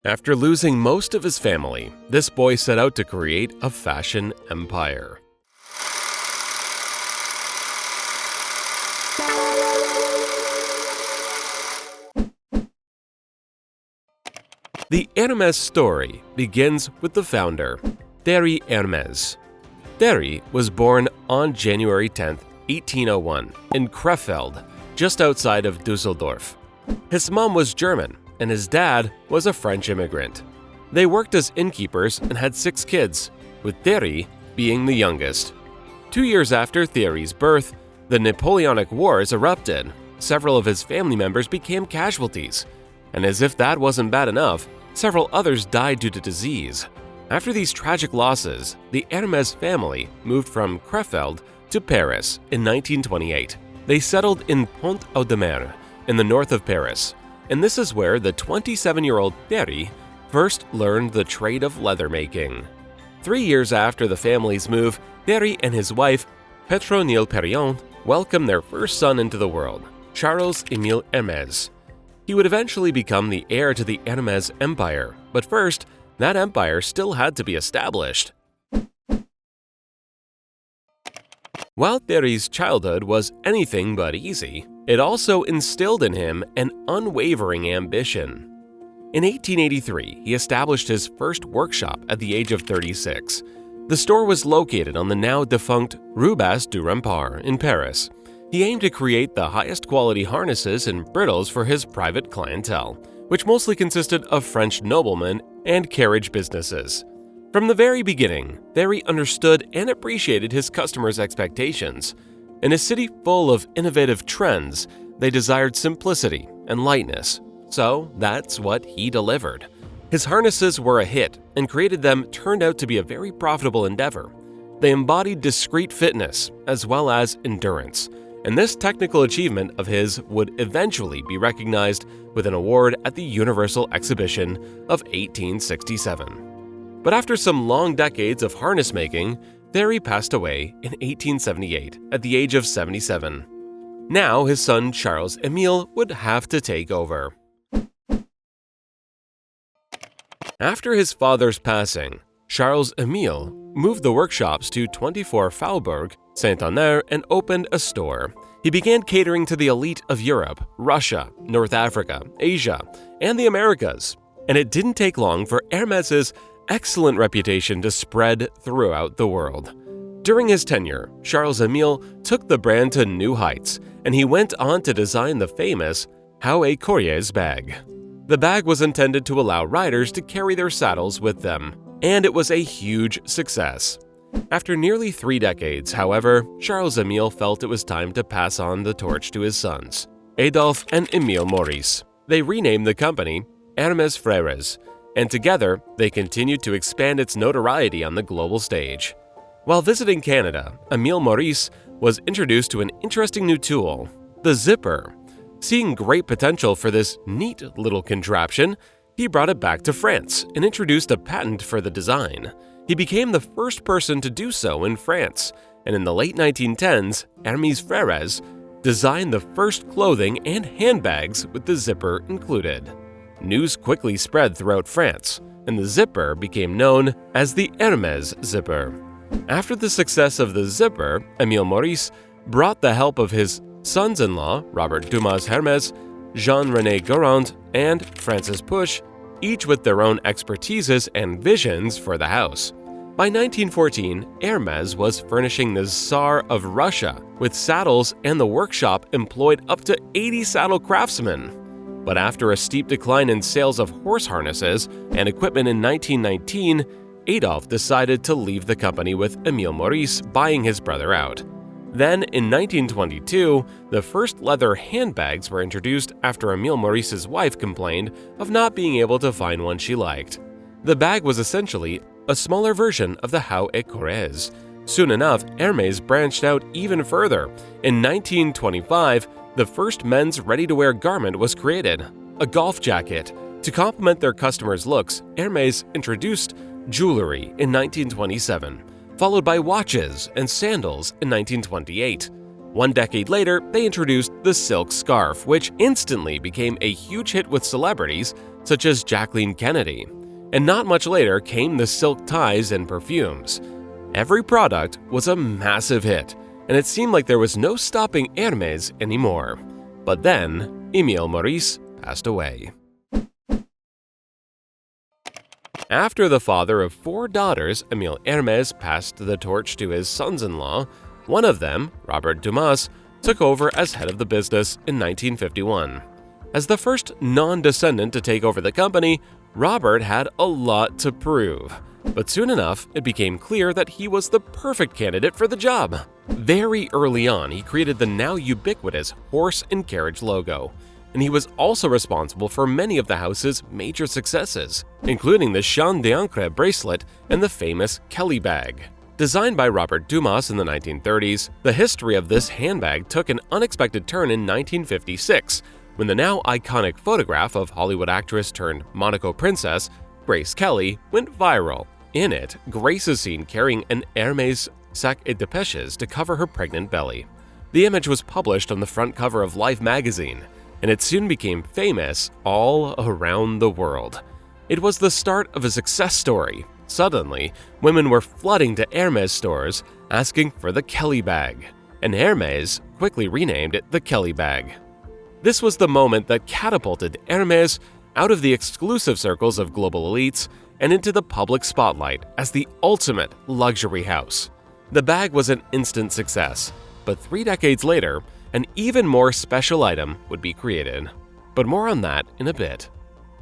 After losing most of his family, this boy set out to create a fashion empire. The Hermès story begins with the founder, Thierry Hermès. Thierry was born on January 10, 1801, in Krefeld, just outside of Dusseldorf. His mom was German, and his dad was a French immigrant. They worked as innkeepers and had 6 kids, with Thierry being the youngest. 2 years after Thierry's birth, the Napoleonic Wars erupted. Several of his family members became casualties, and as if that wasn't bad enough, several others died due to disease. After these tragic losses, the Hermès family moved from Krefeld to Paris in 1928. They settled in Pont-Audemer in the north of Paris, and this is where the 27-year-old Thierry first learned the trade of leather making. 3 years after the family's move, Thierry and his wife, Pétronille Perriand, welcomed their first son into the world, Charles-Émile Hermès. He would eventually become the heir to the Hermès empire, but first, that empire still had to be established. While Thierry's childhood was anything but easy, it also instilled in him an unwavering ambition. In 1883, he established his first workshop at the age of 36. The store was located on the now-defunct Rue Basse du Rempart in Paris. He aimed to create the highest quality harnesses and brittles for his private clientele, which mostly consisted of French noblemen and carriage businesses. From the very beginning, Thierry understood and appreciated his customers' expectations. In a city full of innovative trends, they desired simplicity and lightness, so that's what he delivered. His harnesses were a hit, and creating them turned out to be a very profitable endeavor. They embodied discreet fitness as well as endurance, and this technical achievement of his would eventually be recognized with an award at the Universal Exhibition of 1867. But after some long decades of harness making, Thierry passed away in 1878 at the age of 77. Now his son Charles-Émile would have to take over. After his father's passing, Charles-Émile moved the workshops to 24 Faubourg Saint-Honore and opened a store. He began catering to the elite of Europe, Russia, North Africa, Asia, and the Americas. And it didn't take long for Hermès' excellent reputation to spread throughout the world. During his tenure, Charles-Émile took the brand to new heights, and he went on to design the famous Haut Courriers bag. The bag was intended to allow riders to carry their saddles with them, and it was a huge success. After nearly 3 decades, however, Charles-Émile felt it was time to pass on the torch to his sons, Adolphe and Émile Maurice. They renamed the company Hermès Frères, and together they continued to expand its notoriety on the global stage. While visiting Canada, Émile Maurice was introduced to an interesting new tool, the zipper. Seeing great potential for this neat little contraption, he brought it back to France and introduced a patent for the design. He became the first person to do so in France, and in the late 1910s, Hermès Frères designed the first clothing and handbags with the zipper included. News quickly spread throughout France, and the zipper became known as the Hermès zipper. After the success of the zipper, Émile Maurice brought the help of his sons-in-law, Robert Dumas Hermès, Jean-René Gourand, and Francis Puech, each with their own expertises and visions for the house. By 1914, Hermès was furnishing the Tsar of Russia with saddles, and the workshop employed up to 80 saddle craftsmen. But after a steep decline in sales of horse harnesses and equipment in 1919, Adolphe decided to leave the company with Émile Maurice buying his brother out. Then, in 1922, the first leather handbags were introduced after Émile Maurice's wife complained of not being able to find one she liked. The bag was essentially a smaller version of the Haut Courriers. Soon enough, Hermès branched out even further. In 1925, the first men's ready-to-wear garment was created, a golf jacket. To complement their customers' looks, Hermès introduced jewelry in 1927, followed by watches and sandals in 1928. 1 decade later, they introduced the silk scarf, which instantly became a huge hit with celebrities such as Jacqueline Kennedy. And not much later came the silk ties and perfumes. Every product was a massive hit, and it seemed like there was no stopping Hermès anymore. But then, Émile Maurice passed away. After the father of 4 daughters, Émile Hermès passed the torch to his sons-in-law. One of them, Robert Dumas, took over as head of the business in 1951. As the first non-descendant to take over the company, Robert had a lot to prove. But soon enough, it became clear that he was the perfect candidate for the job. Very early on, he created the now ubiquitous horse and carriage logo, and he was also responsible for many of the house's major successes, including the Champ d'Ancre bracelet and the famous Kelly bag. Designed by Robert Dumas in the 1930s, the history of this handbag took an unexpected turn in 1956, when the now iconic photograph of Hollywood actress turned Monaco princess, Grace Kelly, went viral. In it, Grace is seen carrying an Hermès sac et dépêches to cover her pregnant belly. The image was published on the front cover of Life magazine, and it soon became famous all around the world. It was the start of a success story. Suddenly, women were flooding to Hermès stores asking for the Kelly bag, and Hermès quickly renamed it the Kelly bag. This was the moment that catapulted Hermès out of the exclusive circles of global elites and into the public spotlight as the ultimate luxury house. The bag was an instant success, but 3 decades later, an even more special item would be created. But more on that in a bit.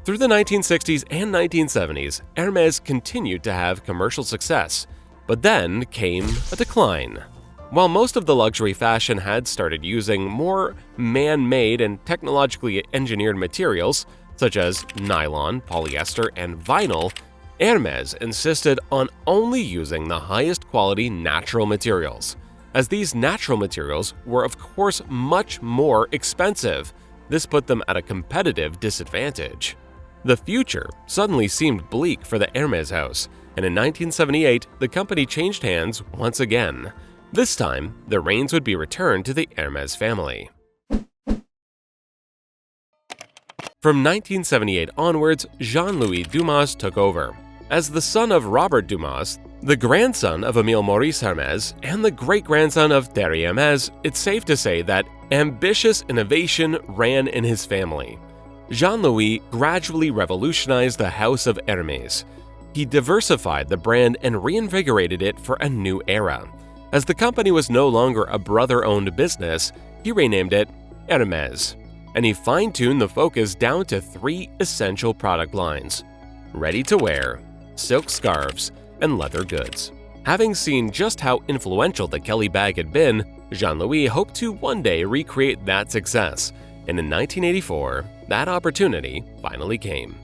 Through the 1960s and 1970s, Hermès continued to have commercial success, but then came a decline. While most of the luxury fashion had started using more man-made and technologically engineered materials, such as nylon, polyester, and vinyl, Hermès insisted on only using the highest quality natural materials. As these natural materials were of course much more expensive, this put them at a competitive disadvantage. The future suddenly seemed bleak for the Hermès house, and in 1978 the company changed hands once again. This time, the reins would be returned to the Hermès family. From 1978 onwards, Jean-Louis Dumas took over. As the son of Robert Dumas, the grandson of Émile Maurice Hermès, and the great-grandson of Thierry Hermès, it's safe to say that ambitious innovation ran in his family. Jean-Louis gradually revolutionized the house of Hermès. He diversified the brand and reinvigorated it for a new era. As the company was no longer a brother-owned business, he renamed it Hermès, and he fine-tuned the focus down to 3 essential product lines: ready-to-wear, silk scarves, and leather goods. Having seen just how influential the Kelly bag had been, Jean-Louis hoped to one day recreate that success, and in 1984, that opportunity finally came.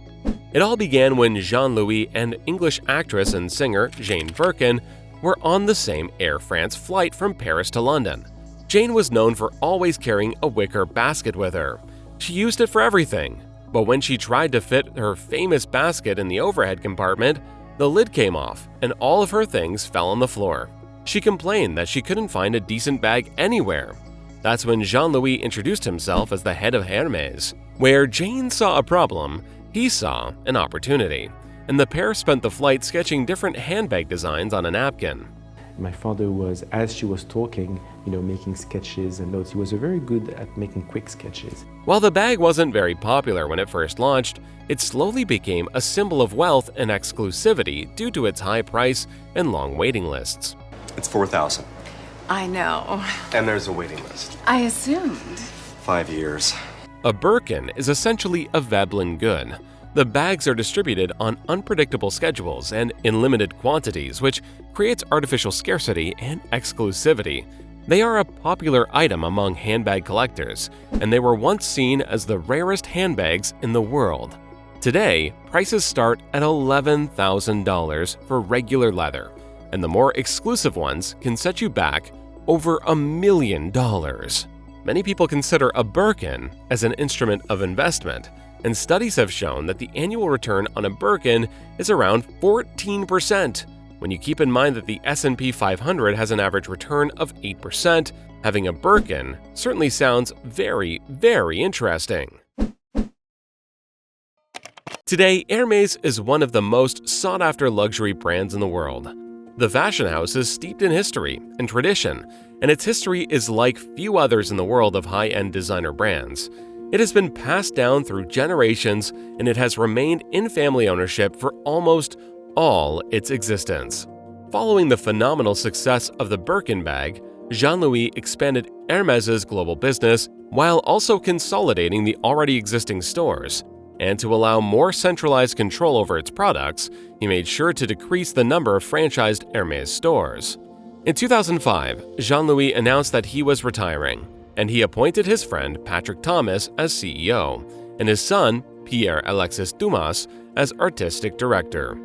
It all began when Jean-Louis and English actress and singer Jane Birkin were on the same Air France flight from Paris to London. Jane was known for always carrying a wicker basket with her. She used it for everything, but when she tried to fit her famous basket in the overhead compartment, the lid came off and all of her things fell on the floor. She complained that she couldn't find a decent bag anywhere. That's when Jean-Louis introduced himself as the head of Hermès. Where Jane saw a problem, he saw an opportunity, and the pair spent the flight sketching different handbag designs on a napkin. My father was, as she was talking, making sketches and notes. He was very good at making quick sketches. While the bag wasn't very popular when it first launched, it slowly became a symbol of wealth and exclusivity due to its high price and long waiting lists. It's 4,000. I know. And there's a waiting list. I assumed. 5 years. A Birkin is essentially a Veblen good. The bags are distributed on unpredictable schedules and in limited quantities, which creates artificial scarcity and exclusivity. They are a popular item among handbag collectors, and they were once seen as the rarest handbags in the world. Today, prices start at $11,000 for regular leather, and the more exclusive ones can set you back over $1 million. Many people consider a Birkin as an instrument of investment, and studies have shown that the annual return on a Birkin is around 14%. When you keep in mind that the S&P 500 has an average return of 8%, having a Birkin certainly sounds very, very interesting. Today, Hermès is one of the most sought-after luxury brands in the world. The fashion house is steeped in history and tradition, and its history is like few others in the world of high-end designer brands. It has been passed down through generations, and it has remained in family ownership for almost all its existence. Following the phenomenal success of the Birkin bag, Jean-Louis expanded Hermès's global business while also consolidating the already existing stores. And to allow more centralized control over its products, he made sure to decrease the number of franchised Hermès stores. In 2005, Jean-Louis announced that he was retiring, and he appointed his friend Patrick Thomas as CEO, and his son, Pierre-Alexis Dumas, as artistic director.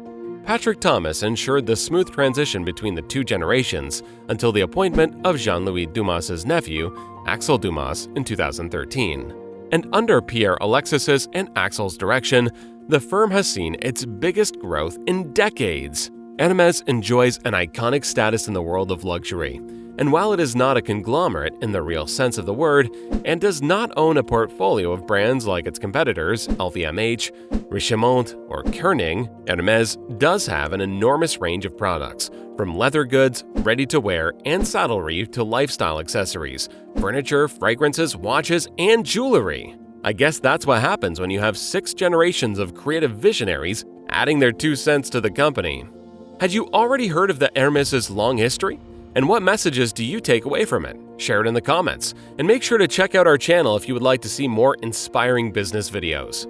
Patrick Thomas ensured the smooth transition between the two generations until the appointment of Jean-Louis Dumas's nephew, Axel Dumas, in 2013. And under Pierre-Alexis's and Axel's direction, the firm has seen its biggest growth in decades. Hermès enjoys an iconic status in the world of luxury, and while it is not a conglomerate in the real sense of the word and does not own a portfolio of brands like its competitors LVMH, Richemont, or Koenig, Hermès does have an enormous range of products, from leather goods, ready-to-wear, and saddlery to lifestyle accessories, furniture, fragrances, watches, and jewelry. I guess that's what happens when you have 6 generations of creative visionaries adding their 2 cents to the company. Had you already heard of the Hermès' long history? And what messages do you take away from it? Share it in the comments, and make sure to check out our channel if you would like to see more inspiring business videos.